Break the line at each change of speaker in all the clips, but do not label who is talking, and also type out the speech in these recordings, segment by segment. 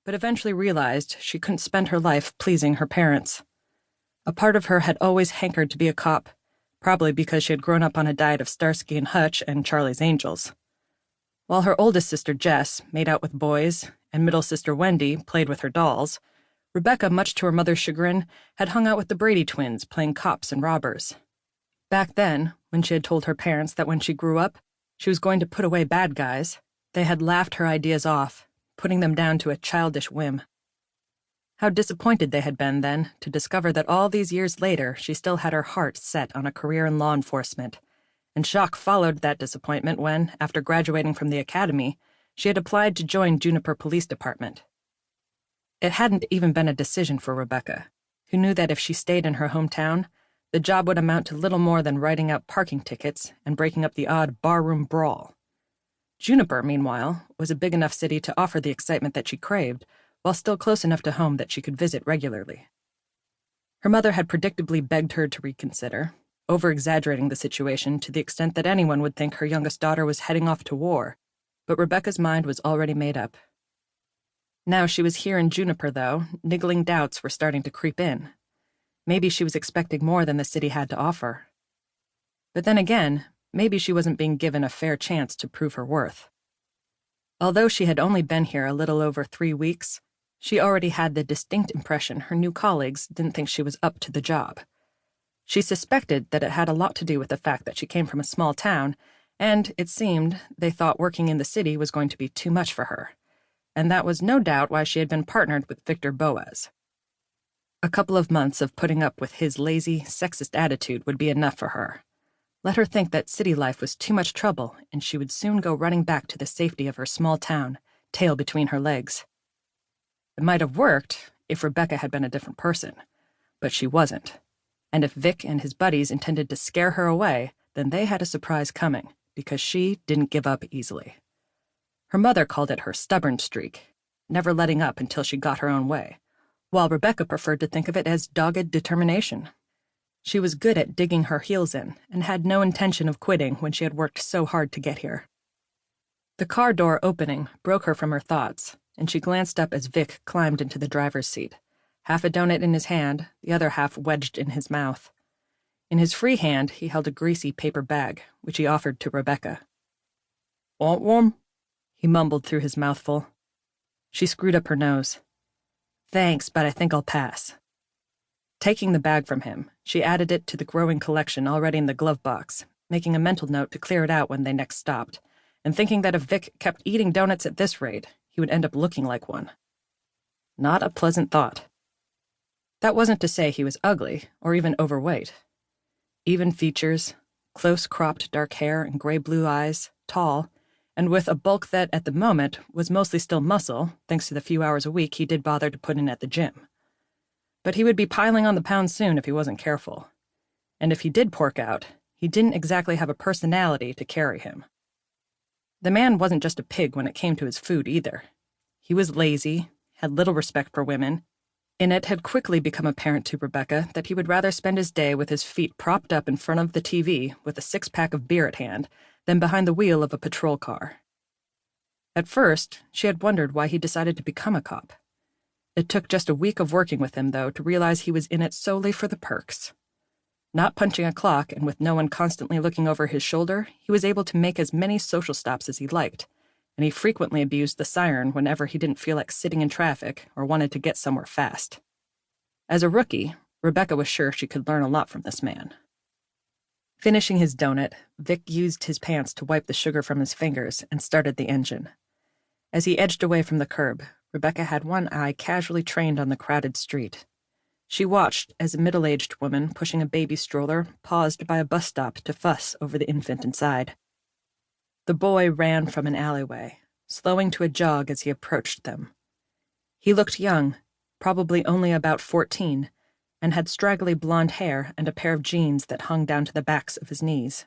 but eventually realized she couldn't spend her life pleasing her parents. A part of her had always hankered to be a cop, probably because she had grown up on a diet of Starsky and Hutch and Charlie's Angels. While her oldest sister Jess made out with boys, and middle sister Wendy played with her dolls, Rebecca, much to her mother's chagrin, had hung out with the Brady twins playing cops and robbers. Back then, when she had told her parents that when she grew up, she was going to put away bad guys, they had laughed her ideas off, putting them down to a childish whim. How disappointed they had been, then, to discover that all these years later she still had her heart set on a career in law enforcement, and shock followed that disappointment when, after graduating from the academy, she had applied to join Juniper Police Department. It hadn't even been a decision for Rebecca, who knew that if she stayed in her hometown, the job would amount to little more than writing out parking tickets and breaking up the odd barroom brawl. Juniper, meanwhile, was a big enough city to offer the excitement that she craved, while still close enough to home that she could visit regularly. Her mother had predictably begged her to reconsider, over-exaggerating the situation to the extent that anyone would think her youngest daughter was heading off to war, but Rebecca's mind was already made up. Now she was here in Juniper, though, niggling doubts were starting to creep in. Maybe she was expecting more than the city had to offer. But then again, maybe she wasn't being given a fair chance to prove her worth. Although she had only been here a little over 3 weeks, she already had the distinct impression her new colleagues didn't think she was up to the job. She suspected that it had a lot to do with the fact that she came from a small town, and, it seemed, they thought working in the city was going to be too much for her. And that was no doubt why she had been partnered with Victor Boaz. A couple of months of putting up with his lazy, sexist attitude would be enough for her. Let her think that city life was too much trouble, and she would soon go running back to the safety of her small town, tail between her legs. It might have worked if Rebecca had been a different person, but she wasn't. And if Vic and his buddies intended to scare her away, then they had a surprise coming, because she didn't give up easily. Her mother called it her stubborn streak, never letting up until she got her own way, while Rebecca preferred to think of it as dogged determination. She was good at digging her heels in and had no intention of quitting when she had worked so hard to get here. The car door opening broke her from her thoughts, and she glanced up as Vic climbed into the driver's seat, half a donut in his hand, the other half wedged in his mouth. In his free hand, he held a greasy paper bag, which he offered to Rebecca. "Want one?" he mumbled through his mouthful. She screwed up her nose. "Thanks, but I think I'll pass." Taking the bag from him, she added it to the growing collection already in the glove box, making a mental note to clear it out when they next stopped, and thinking that if Vic kept eating donuts at this rate, he would end up looking like one. Not a pleasant thought. That wasn't to say he was ugly, or even overweight. Even features, close-cropped dark hair and gray-blue eyes, tall, and with a bulk that, at the moment, was mostly still muscle, thanks to the few hours a week he did bother to put in at the gym. But he would be piling on the pounds soon if he wasn't careful. And if he did pork out, he didn't exactly have a personality to carry him. The man wasn't just a pig when it came to his food, either. He was lazy, had little respect for women, and it had quickly become apparent to Rebecca that he would rather spend his day with his feet propped up in front of the TV with a 6-pack of beer at hand than behind the wheel of a patrol car. At first, she had wondered why he decided to become a cop. It took just a week of working with him, though, to realize he was in it solely for the perks. Not punching a clock and with no one constantly looking over his shoulder, he was able to make as many social stops as he liked, and he frequently abused the siren whenever he didn't feel like sitting in traffic or wanted to get somewhere fast. As a rookie, Rebecca was sure she could learn a lot from this man. Finishing his donut, Vic used his pants to wipe the sugar from his fingers and started the engine. As he edged away from the curb, Rebecca had one eye casually trained on the crowded street. She watched as a middle-aged woman pushing a baby stroller paused by a bus stop to fuss over the infant inside. The boy ran from an alleyway, slowing to a jog as he approached them. He looked young, probably only about 14, and had straggly blonde hair and a pair of jeans that hung down to the backs of his knees.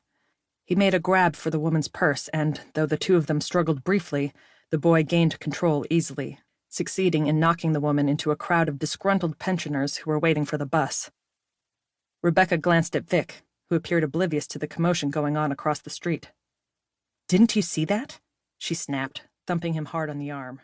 He made a grab for the woman's purse, and, though the two of them struggled briefly, the boy gained control easily, succeeding in knocking the woman into a crowd of disgruntled pensioners who were waiting for the bus. Rebecca glanced at Vic, who appeared oblivious to the commotion going on across the street. "Didn't you see that?" she snapped, thumping him hard on the arm.